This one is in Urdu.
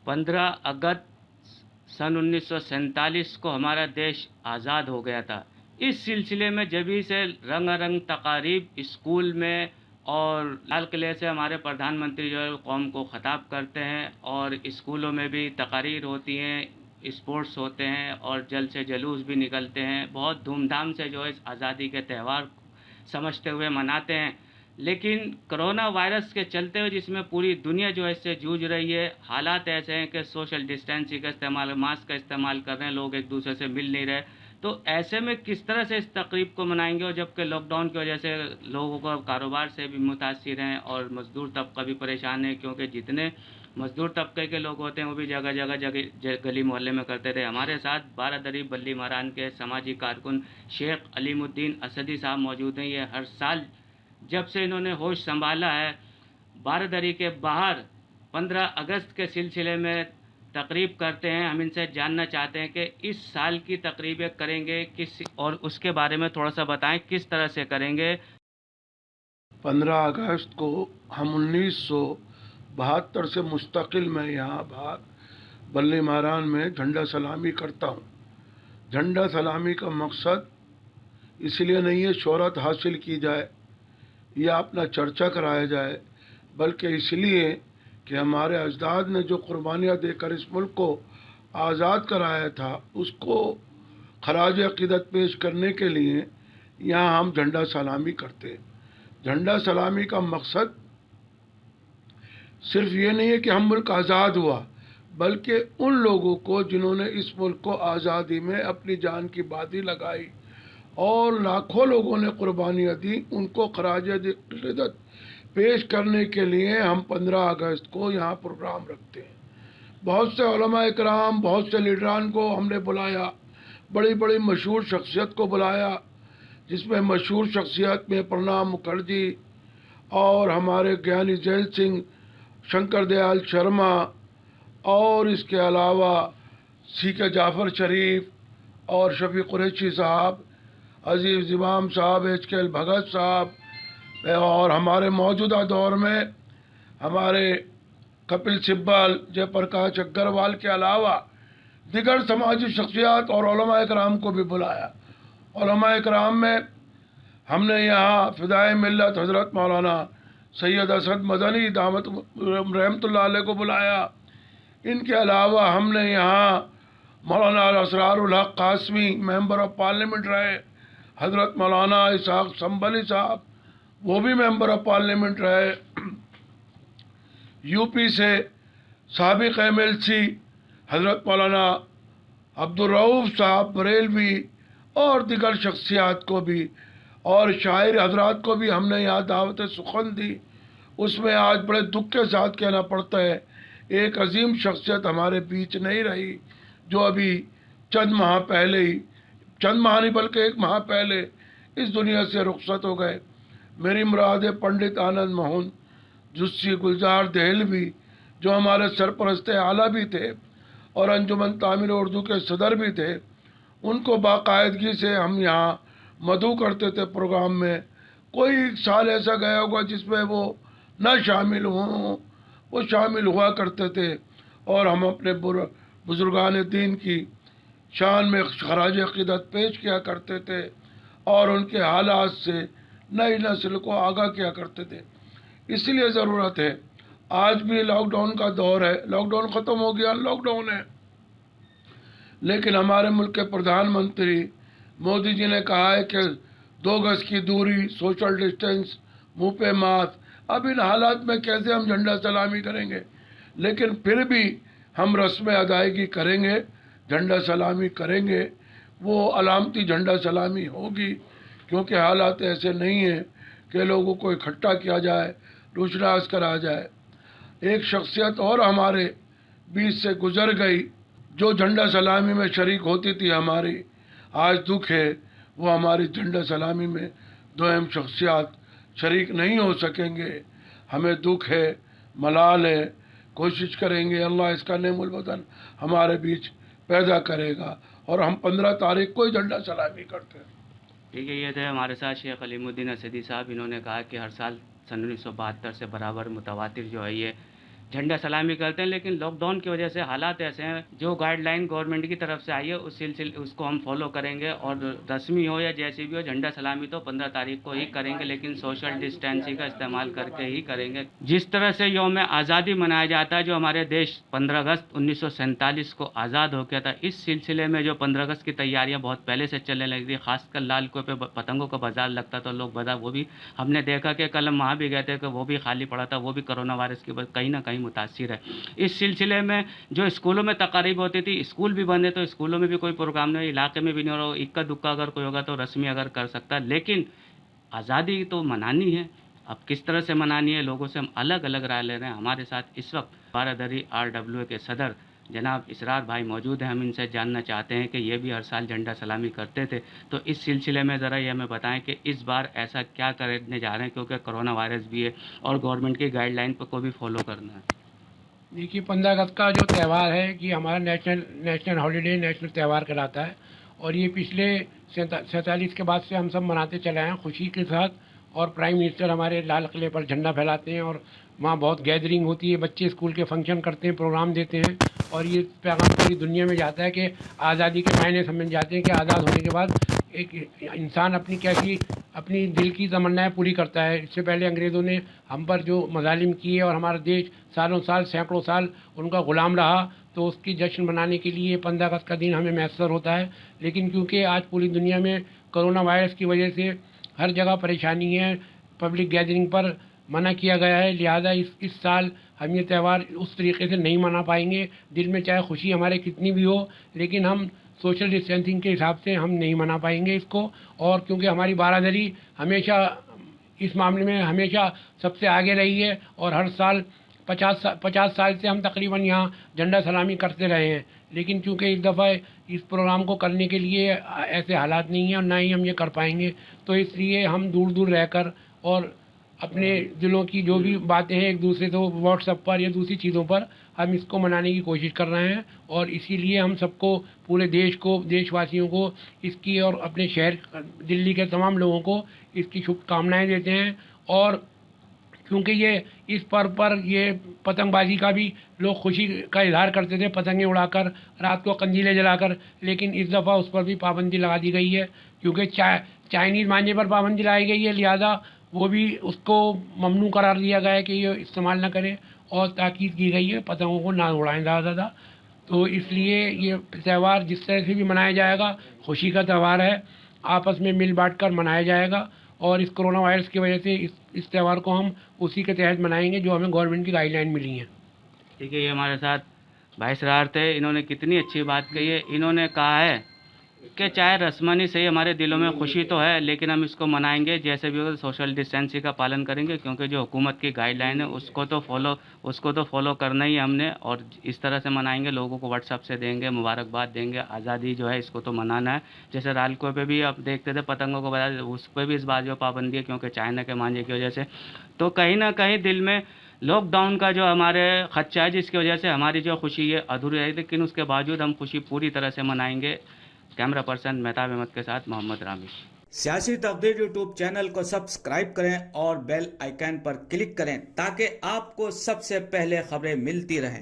15 اگست سن 1947 کو ہمارا دیش آزاد ہو گیا تھا۔ اس سلسلے میں جبھی سے رنگ رنگ تقاریب اسکول میں اور لال قلعے سے ہمارے پردھان منتری جو ہے قوم کو خطاب کرتے ہیں، اور اسکولوں میں بھی تقاریر ہوتی ہیں، اسپورٹس ہوتے ہیں، اور جلد سے جلوس بھی نکلتے ہیں۔ بہت دھوم دھام سے جو ہے اس آزادی کے تہوار سمجھتے ہوئے مناتے ہیں۔ لیکن کرونا وائرس کے چلتے ہوئے جس میں پوری دنیا جو ہے اس سے جوجھ رہی ہے، حالات ایسے ہیں کہ سوشل ڈسٹینسنگ کا استعمال، ماسک کا استعمال کر رہے ہیں، لوگ ایک دوسرے سے مل نہیں رہے، تو ایسے میں کس طرح سے اس تقریب کو منائیں گے؟ اور جبکہ لاک ڈاؤن کی وجہ سے لوگوں کو کاروبار سے بھی متاثر ہیں اور مزدور طبقہ بھی پریشان ہے، کیونکہ جتنے مزدور طبقے کے لوگ ہوتے ہیں وہ بھی جگہ جگہ گلی محلے میں کرتے تھے۔ ہمارے ساتھ بارہ دری بلی ماران کے سماجی کارکن شیخ علیم الدین اسدی صاحب موجود ہیں۔ یہ ہر سال جب سے انہوں نے ہوش سنبھالا ہے، بارہ دری کے باہر 15 اگست کے سلسلے میں تقریب کرتے ہیں۔ ہم ان سے جاننا چاہتے ہیں کہ اس سال کی تقریبیں کریں گے کس، اور اس کے بارے میں تھوڑا سا بتائیں کس طرح سے کریں گے۔ 15 اگست کو ہم 1972 سے مستقل میں یہاں باہر بلی ماران میں جھنڈا سلامی کرتا ہوں۔ جھنڈا سلامی کا مقصد اس لیے نہیں ہے شہرت حاصل کی جائے یا اپنا چرچا کرایا جائے، بلکہ اس لیے کہ ہمارے اجداد نے جو قربانیاں دے کر اس ملک کو آزاد کرایا تھا، اس کو خراج عقیدت پیش کرنے کے لیے یہاں ہم جھنڈا سلامی کرتے ہیں۔ جھنڈا سلامی کا مقصد صرف یہ نہیں ہے کہ ہم ملک آزاد ہوا، بلکہ ان لوگوں کو جنہوں نے اس ملک کو آزادی میں اپنی جان کی بازی لگائی اور لاکھوں لوگوں نے قربانیاں دی، ان کو خراج عقیدت پیش کرنے کے لیے ہم 15 اگست کو یہاں پروگرام رکھتے ہیں۔ بہت سے علماء اکرام، بہت سے لیڈران کو ہم نے بلایا، بڑی بڑی مشہور شخصیت کو بلایا، جس میں مشہور شخصیت میں پرناب مکھرجی اور ہمارے گیانی ذیل سنگھ، شنکر دیال شرما، اور اس کے علاوہ سی کے جعفر شریف اور شفیع قریشی صاحب، عزیز امام صاحب، ایچ کے ایل بھگت صاحب، اور ہمارے موجودہ دور میں ہمارے کپل سبل، جے پرکاش اگروال کے علاوہ دیگر سماجی شخصیات اور علماء اکرام کو بھی بلایا۔ علماء اکرام میں ہم نے یہاں فدائے ملت حضرت مولانا سید اسد مدنی دامت رحمۃ اللہ علیہ کو بلایا۔ ان کے علاوہ ہم نے یہاں مولانا اسرار الحق قاسمی ممبر آف پارلیمنٹ رہے، حضرت مولانا اسحاق سنبھلی صاحب وہ بھی ممبر آف پارلیمنٹ رہے، یو پی سے سابق ایم ایل سی حضرت مولانا عبدالرؤوف صاحب بریلوی اور دیگر شخصیات کو بھی، اور شاعر حضرات کو بھی ہم نے یہاں دعوت سخن دی۔ اس میں آج بڑے دکھ کے ساتھ کہنا پڑتا ہے، ایک عظیم شخصیت ہمارے بیچ نہیں رہی، جو ابھی چند ماہ نہیں بلکہ 1 ماہ پہلے اس دنیا سے رخصت ہو گئے۔ میری مراد پنڈت آنند موہن جسی گلزار دہلوی، جو ہمارے سرپرست اعلیٰ بھی تھے اور انجمن تعمیر اردو کے صدر بھی تھے۔ ان کو باقاعدگی سے ہم یہاں مدعو کرتے تھے پروگرام میں۔ کوئی سال ایسا گیا ہوگا جس میں وہ نہ شامل ہوں، وہ شامل ہوا کرتے تھے، اور ہم اپنے بزرگان دین کی شان میں خراج عقیدت پیش کیا کرتے تھے اور ان کے حالات سے نئی نسل کو آگاہ کیا کرتے تھے۔ اسی لیے ضرورت ہے، آج بھی لاک ڈاؤن کا دور ہے، لاک ڈاؤن ختم ہو گیا، لاک ڈاؤن ہے، لیکن ہمارے ملک کے پردھان منتری مودی جی نے کہا ہے کہ 2 گز کی دوری، سوشل ڈسٹینس، منہ پہ ماسک۔ اب ان حالات میں کیسے ہم جھنڈا سلامی کریں گے؟ لیکن پھر بھی ہم رسم ادائیگی کریں گے، جھنڈا سلامی کریں گے، وہ علامتی جھنڈا سلامی ہوگی، کیونکہ حالات ایسے نہیں ہیں کہ لوگوں کو اکٹھا کیا جائے، روشناس کرا جائے۔ ایک شخصیت اور ہمارے بیچ سے گزر گئی جو جھنڈا سلامی میں شریک ہوتی تھی ہماری، آج دکھ ہے وہ ہماری جھنڈا سلامی میں دوئم شخصیات شریک نہیں ہو سکیں گے۔ ہمیں دکھ ہے، ملال ہے، کوشش کریں گے اللہ اس کا نعم الوطن ہمارے بیچ پیدا کرے گا، اور ہم 15 تاریخ کو ہی جھنڈا سلامی کرتے ہیں۔ ٹھیک ہے، یہ تھے ہمارے ساتھ شیخ علیم الدین اسدی صاحب۔ انہوں نے کہا کہ ہر سال سن 1972 سے برابر متواتر جو ہے یہ جھنڈا سلامی کرتے ہیں، لیکن لاک ڈاؤن کی وجہ سے حالات ایسے ہیں، جو گائیڈ لائن گورنمنٹ کی طرف سے آئی ہے اس سلسلے اس کو ہم فالو کریں گے، اور رسمی ہو یا جیسی بھی ہو جھنڈا سلامی تو 15 تاریخ کو ہی کریں گے، لیکن سوشل ڈسٹینسنگ کا استعمال کر کے ہی کریں گے۔ جس طرح سے یوم آزادی منایا جاتا ہے، جو ہمارے دیش 15 اگست 1947 کو آزاد ہو گیا تھا، اس سلسلے میں جو 15 اگست کی تیاریاں بہت پہلے سے چلنے لگی تھی، خاص کر لال قلعے پہ پتنگوں کا بازار لگتا تھا، لوگ بازار وہ بھی ہم نے دیکھا کہ کل ہم وہاں بھی گئے تھے کہ وہ بھی خالی پڑا تھا، وہ بھی کرونا وائرس کی وجہ کہیں نہ کہیں متاثر ہے۔ اس سلسلے میں جو اسکولوں میں تقاریب ہوتی تھی، اسکول بھی بند ہے تو اسکولوں میں بھی کوئی پروگرام نہیں، علاقے میں بھی نہیں ہو رہا، اکا دکا اگر کوئی ہوگا تو رسمی اگر کر سکتا ہے، لیکن آزادی تو منانی ہے۔ اب کس طرح سے منانی ہے، لوگوں سے ہم الگ الگ رائے لے رہے ہیں۔ ہمارے ساتھ اس وقت بارادری RWA کے صدر جناب اسرار بھائی موجود ہیں، ہم ان سے جاننا چاہتے ہیں کہ یہ بھی ہر سال جھنڈا سلامی کرتے تھے، تو اس سلسلے میں ذرا یہ ہمیں بتائیں کہ اس بار ایسا کیا کرنے جا رہے ہیں، کیونکہ کرونا وائرس بھی ہے اور گورنمنٹ کی گائیڈ لائن کو بھی فالو کرنا ہے۔ دیکھیے 15 اگست کا جو تہوار ہے یہ ہمارا نیشنل ہالیڈے، نیشنل تہوار کہلاتا ہے، اور یہ پچھلے 47 کے بعد سے ہم سب مناتے چلے آئے ہیں خوشی کے ساتھ، اور پرائم منسٹر ہمارے لال قلعے پر جھنڈا پھیلاتے ہیں، اور وہاں بہت گیدرنگ ہوتی ہے، بچے اسکول کے فنکشن کرتے ہیں، پروگرام دیتے ہیں، اور یہ پیغام پوری دنیا میں جاتا ہے کہ آزادی کے معنی سمجھ جاتے ہیں کہ آزاد ہونے کے بعد ایک انسان اپنی دل کی تمنائیں پوری کرتا ہے۔ اس سے پہلے انگریزوں نے ہم پر جو مظالم کیے اور ہمارا دیش سالوں سال سینکڑوں سال ان کا غلام رہا، تو اس کی جشن منانے کے لیے 15 اگست کا دن ہمیں میسر ہوتا ہے۔ لیکن کیونکہ آج پوری دنیا میں کرونا وائرس کی وجہ سے ہر جگہ پریشانی ہے، پبلک گیدرنگ پر منع کیا گیا ہے، لہذا اس سال ہم یہ تہوار اس طریقے سے نہیں منا پائیں گے۔ دل میں چاہے خوشی ہمارے کتنی بھی ہو، لیکن ہم سوشل ڈسٹینسنگ کے حساب سے ہم نہیں منا پائیں گے اس کو، اور کیونکہ ہماری بارادری ہمیشہ اس معاملے میں ہمیشہ سب سے آگے رہی ہے، اور ہر سال 50 سال سے ہم تقریباً یہاں جھنڈا سلامی کرتے رہے ہیں، لیکن چونکہ اس دفعہ اس پروگرام کو کرنے کے لیے ایسے حالات نہیں ہیں اور نہ ہی ہم یہ کر پائیں گے، تو اس لیے ہم دور دور رہ کر اور اپنے دلوں کی جو بھی باتیں ہیں ایک دوسرے سے واٹس ایپ پر یا دوسری چیزوں پر ہم اس کو منانے کی کوشش کر رہے ہیں، اور اسی لیے ہم سب کو پورے دیش واسیوں کو اس کی اور اپنے شہر دلی کے تمام لوگوں کو اس کی شبھ کامنائیں دیتے ہیں۔ اور کیونکہ یہ اس پر یہ پتنگ بازی کا بھی لوگ خوشی کا اظہار کرتے تھے، پتنگیں اڑا کر، رات کو قندیلیں جلا کر، لیکن اس دفعہ اس پر بھی پابندی لگا دی گئی ہے، کیونکہ چائنیز مانجے پر پابندی لائی گئی ہے، لہذا وہ بھی اس کو ممنوع قرار دیا گیا ہے کہ یہ استعمال نہ کریں، اور تاکید کی گئی ہے پتنگوں کو نہ اڑائیں زیادہ۔ تو اس لیے یہ تہوار جس طرح سے بھی منایا جائے گا خوشی کا تہوار ہے، آپس میں مل بانٹ کر منایا جائے گا، اور اس کرونا وائرس کی وجہ سے اس تہوار کو ہم اسی کے تحت منائیں گے جو ہمیں گورنمنٹ کی گائیڈ لائن ملی ہیں۔ ٹھیک ہے، یہ ہمارے ساتھ بھائی اسرار تھے، انہوں نے کتنی اچھی بات کہی ہے۔ انہوں نے کہا ہے کہ چاہے رسمانی صحیح ہمارے دلوں میں خوشی تو ہے، لیکن ہم اس کو منائیں گے جیسے بھی ہو، سوشل ڈسٹینسنگ کا پالن کریں گے، کیونکہ جو حکومت کی گائیڈ لائن ہے اس کو تو فالو کرنا ہی ہم نے، اور اس طرح سے منائیں گے، لوگوں کو واٹس ایپ سے دیں گے، مبارکباد دیں گے۔ آزادی جو ہے اس کو تو منانا ہے، جیسے لال قلعے پہ بھی آپ دیکھتے تھے پتنگوں کو بتا، اس پہ بھی اس بات جو پابندی ہے کیونکہ چائنا کے مانجے کی وجہ سے، تو کہیں نہ کہیں دل میں لاک ڈاؤن کا جو ہمارے خدشہ ہے جس کی وجہ سے ہماری جو خوشی ہے ادھوری ہے، لیکن اس کے باوجود ہم خوشی پوری طرح سے منائیں گے۔ کیمرہ پرسن مہتاب احمد کے ساتھ محمد رامی۔ سیاسی تقدیر یوٹیوب چینل کو سبسکرائب کریں اور بیل آئیکن پر کلک کریں تاکہ آپ کو سب سے پہلے خبریں ملتی رہیں۔